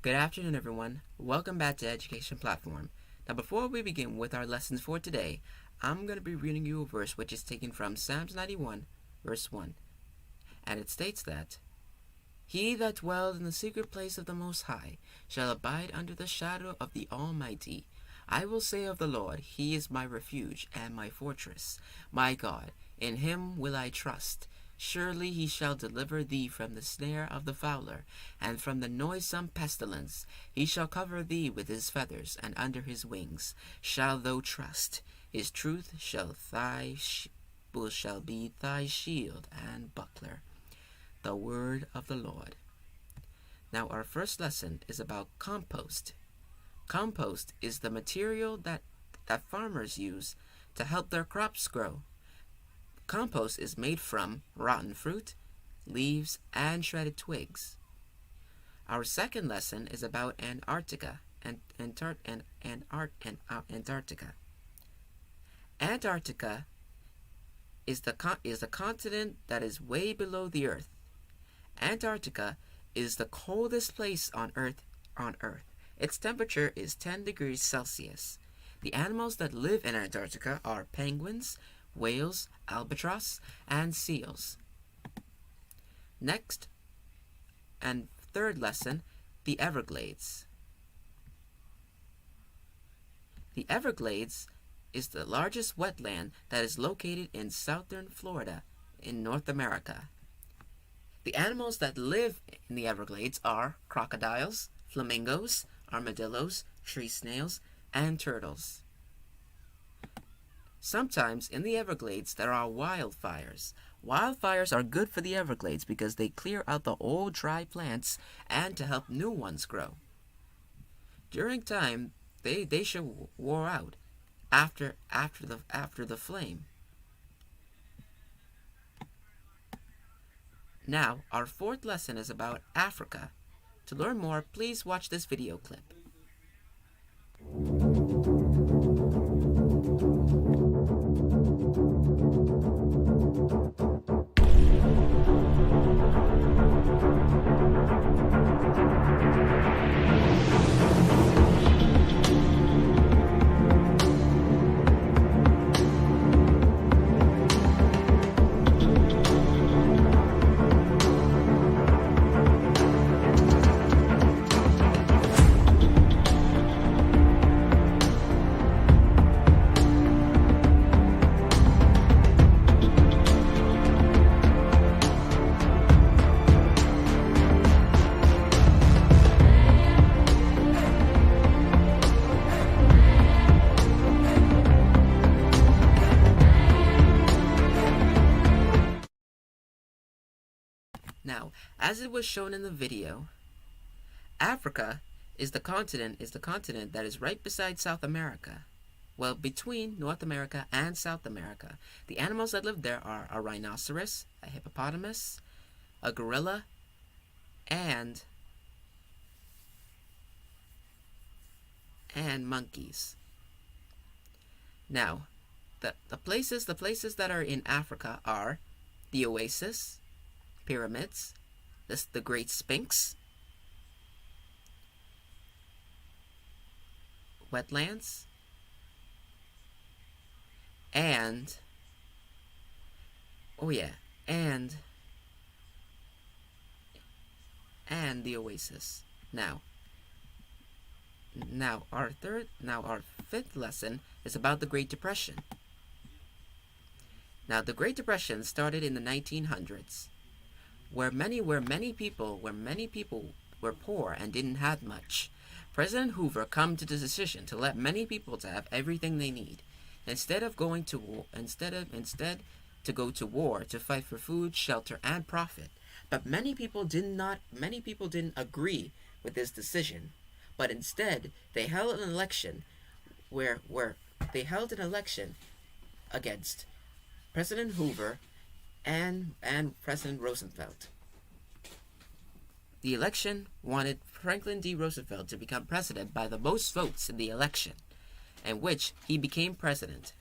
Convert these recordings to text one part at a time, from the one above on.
Good afternoon, everyone. Welcome back to Education Platform. Now, before we begin with our lessons for today, I'm going to be reading you a verse which is taken from Psalms 91, verse 1. And it states that, "He that dwells in the secret place of the Most High shall abide under the shadow of the Almighty. I will say of the Lord, He is my refuge and my fortress, my God, in Him will I trust. Surely He shall deliver thee from the snare of the fowler, and from the noisome pestilence. He shall cover thee with His feathers, and under His wings shalt thou trust. His truth shall be thy shield and buckler." The word of the Lord. Now, our first lesson is about compost. Compost is the material that farmers use to help their crops grow. Compost is made from rotten fruit, leaves, and shredded twigs. Our second lesson is about Antarctica and Antarctica. Antarctica is the continent that is way below the Earth. Antarctica is the coldest place on Earth. Its temperature is 10 degrees Celsius. The animals that live in Antarctica are penguins, whales, albatross, and seals. Next and third lesson, the Everglades. The Everglades is the largest wetland that is located in southern Florida in North America. The animals that live in the Everglades are crocodiles, flamingos, armadillos, tree snails, and turtles. Sometimes in the Everglades there are wildfires. Wildfires are good for the Everglades because they clear out the old dry plants and to help new ones grow. During time, they should wear out after the flame. Now, our fourth lesson is about Africa. To learn more, please watch this video clip. Now, as it was shown in the video, Africa is the continent that is right beside South America. Well, between North America and South America. The animals that live there are a rhinoceros, a hippopotamus, a gorilla, and monkeys. Now, the places that are in Africa are the Oasis, pyramids, the Great Sphinx, wetlands, and the Oasis. Now our fifth lesson is about the Great Depression. Now, the Great Depression started in the 1900s. Where many people were poor and didn't have much. President Hoover come to the decision to let many people to have everything they need, instead to go to war to fight for food, shelter, and profit. But many people didn't agree with this decision. But instead, they held an election against President Hoover and President Roosevelt. The election wanted Franklin D. Roosevelt to become president by the most votes in the election, in which he became president.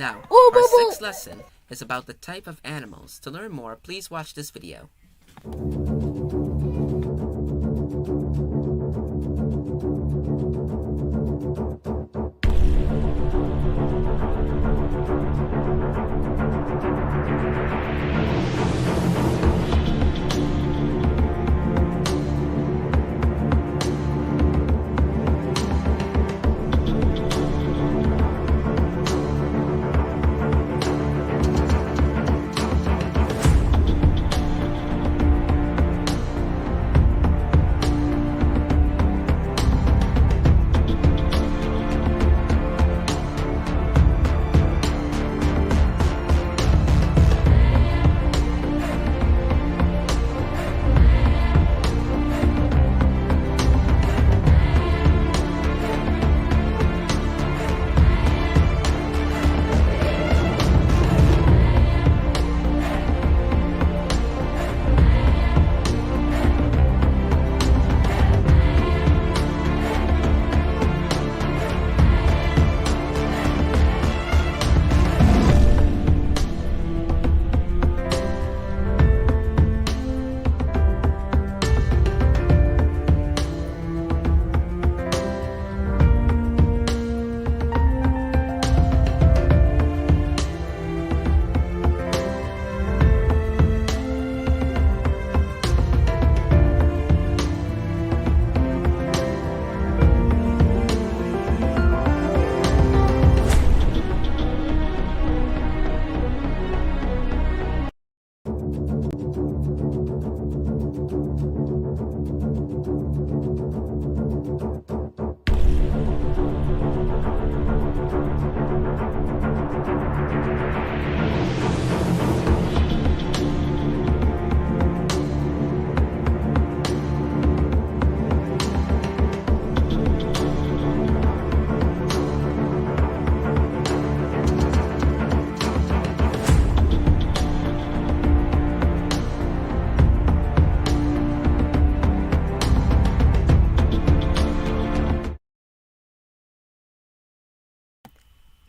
Now, Oh, our boo, sixth lesson is about the type of animals. To learn more, please watch this video.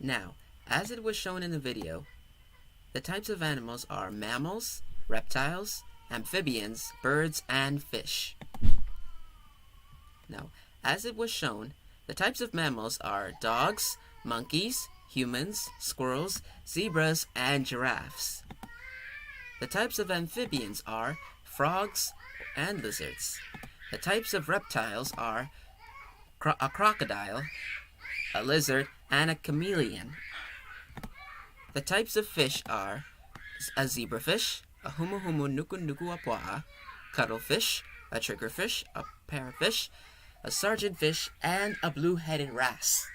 Now, as it was shown in the video, the types of animals are mammals, reptiles, amphibians, birds, and fish. Now, as it was shown, the types of mammals are dogs, monkeys, humans, squirrels, zebras, and giraffes. The types of amphibians are frogs and lizards. The types of reptiles are a crocodile, a lizard, and a chameleon. The types of fish are a zebrafish, a humuhumu nuku nuku apua, cuttlefish, a triggerfish, a parrotfish, a sergeantfish, and a blue-headed wrasse.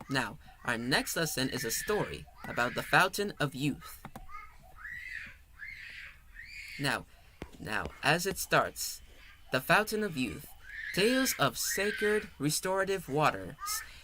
Now, our next lesson is a story about the Fountain of Youth. Now, as it starts, the Fountain of Youth. Tales of sacred restorative waters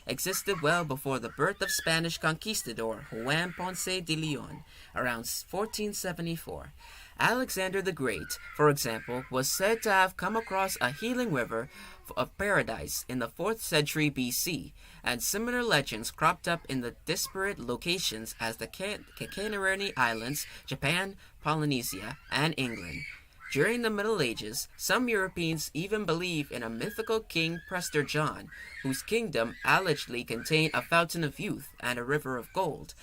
existed well before the birth of Spanish conquistador Juan Ponce de Leon around 1474. Alexander the Great, for example, was said to have come across a healing river of paradise in the 4th century BC, and similar legends cropped up in the disparate locations as the Canary Islands, Japan, Polynesia, and England. During the Middle Ages, some Europeans even believed in a mythical king Prester John, whose kingdom allegedly contained a fountain of youth and a river of gold.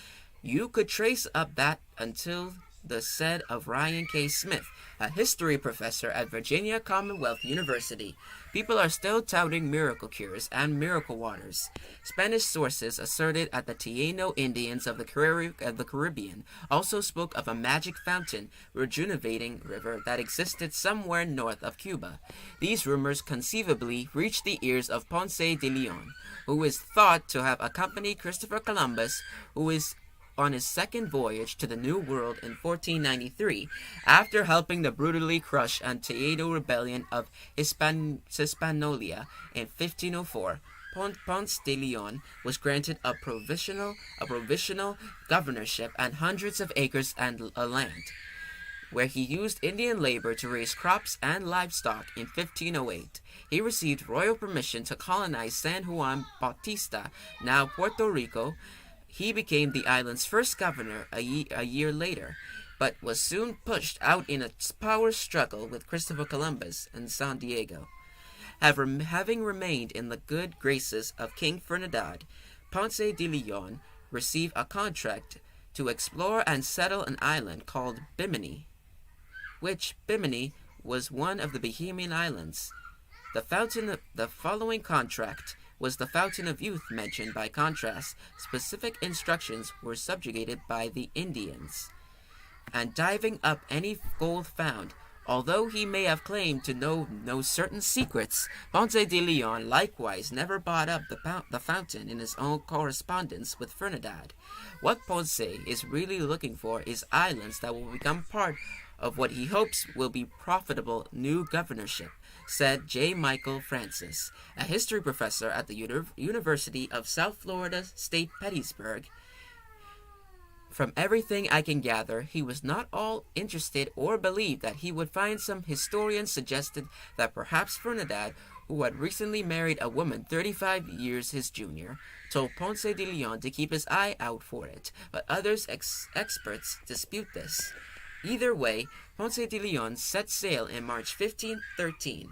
You could trace up that until the said of Ryan K. Smith, a history professor at Virginia Commonwealth University. People are still touting miracle cures and miracle waters. Spanish sources asserted that the Taino Indians of the Caribbean also spoke of a magic fountain, rejuvenating river that existed somewhere north of Cuba. These rumors conceivably reached the ears of Ponce de Leon, who is thought to have accompanied Christopher Columbus, who is on his second voyage to the New World in 1493, after helping the brutally crushed Taino rebellion of Hispaniola in 1504. Ponce de Leon was granted a provisional governorship and hundreds of acres and land. where he used Indian labor to raise crops and livestock in 1508. He received royal permission to colonize San Juan Bautista, now Puerto Rico. He became the island's first governor a year later, but was soon pushed out in a power struggle with Christopher Columbus and San Diego. Having remained in the good graces of King Ferdinand, Ponce de Leon received a contract to explore and settle an island called Bimini, which Bimini was one of the Bahamian Islands. The following contract was the Fountain of Youth mentioned. By contrast, specific instructions were subjugated by the Indians. And diving up any gold found, although he may have claimed to know no certain secrets, Ponce de Leon likewise never brought up the fountain in his own correspondence with Ferdinand. What Ponce is really looking for is islands that will become part of what he hopes will be profitable new governorship, said J. Michael Francis, a history professor at the University of South Florida State Petersburg. From everything I can gather, he was not all interested or believed that he would find. Some historians suggested that perhaps Ferdinand, who had recently married a woman 35 years his junior, told Ponce de Leon to keep his eye out for it, but others experts dispute this. Either way, Ponce de Leon set sail in March 1513,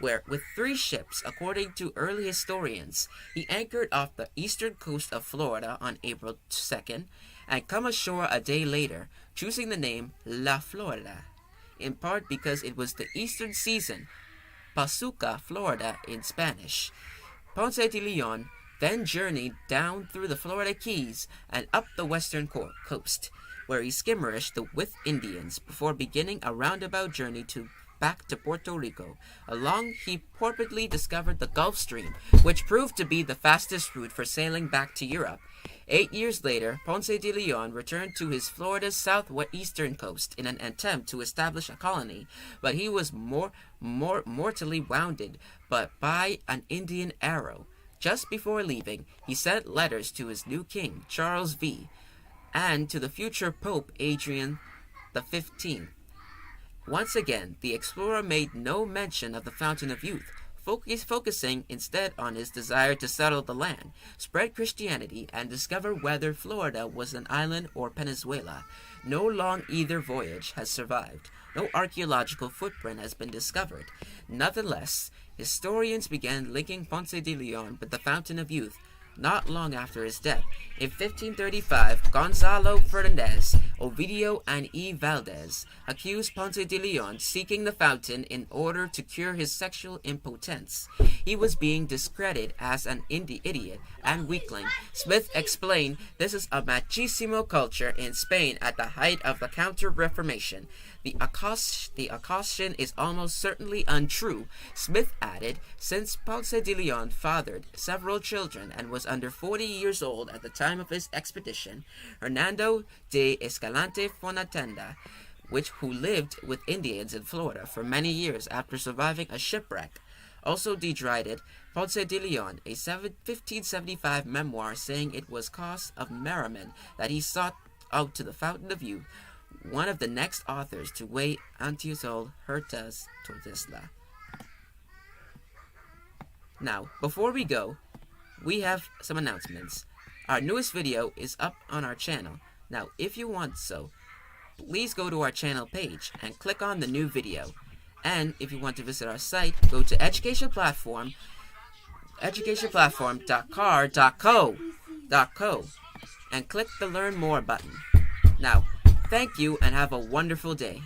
where, with 3 ships, according to early historians, he anchored off the eastern coast of Florida on April 2nd, and come ashore a day later, choosing the name La Florida, in part because it was the eastern season, Pazuca, Florida in Spanish. Ponce de Leon then journeyed down through the Florida Keys and up the western coast, where he skirmished with Indians before beginning a roundabout journey back to Puerto Rico. Along he purportedly discovered the Gulf Stream, which proved to be the fastest route for sailing back to Europe. 8 years later, Ponce de Leon returned to his Florida's southeastern coast in an attempt to establish a colony, but he was mortally wounded by an Indian arrow. Just before leaving, he sent letters to his new king, Charles V., and to the future Pope Adrian XV. Once again, the explorer made no mention of the Fountain of Youth, focusing instead on his desire to settle the land, spread Christianity, and discover whether Florida was an island or peninsula. No long either voyage has survived. No archaeological footprint has been discovered. Nonetheless, historians began linking Ponce de Leon with the Fountain of Youth not long after his death. In 1535, Gonzalo Fernandez, Ovidio, and E. Valdez accused Ponce de Leon seeking the fountain in order to cure his sexual impotence. He was being discredited as an idiot and weakling. Smith explained this is a machismo culture in Spain at the height of the Counter-Reformation. The accusation is almost certainly untrue, Smith added, since Ponce de Leon fathered several children and was under 40 years old at the time of his expedition. Hernando de Escalante Fonatenda, who lived with Indians in Florida for many years after surviving a shipwreck, also derided Ponce de Leon, a 1575 memoir saying it was cause of merriment that he sought out to the Fountain of Youth, one of the next authors to weigh Antiosol Hertas Tortesla. Now, before we go, we have some announcements. Our newest video is up on our channel. Now, if you want so, please go to our channel page and click on the new video. And if you want to visit our site, go to educationplatform.car.co, and click the Learn More button. Now, thank you and have a wonderful day.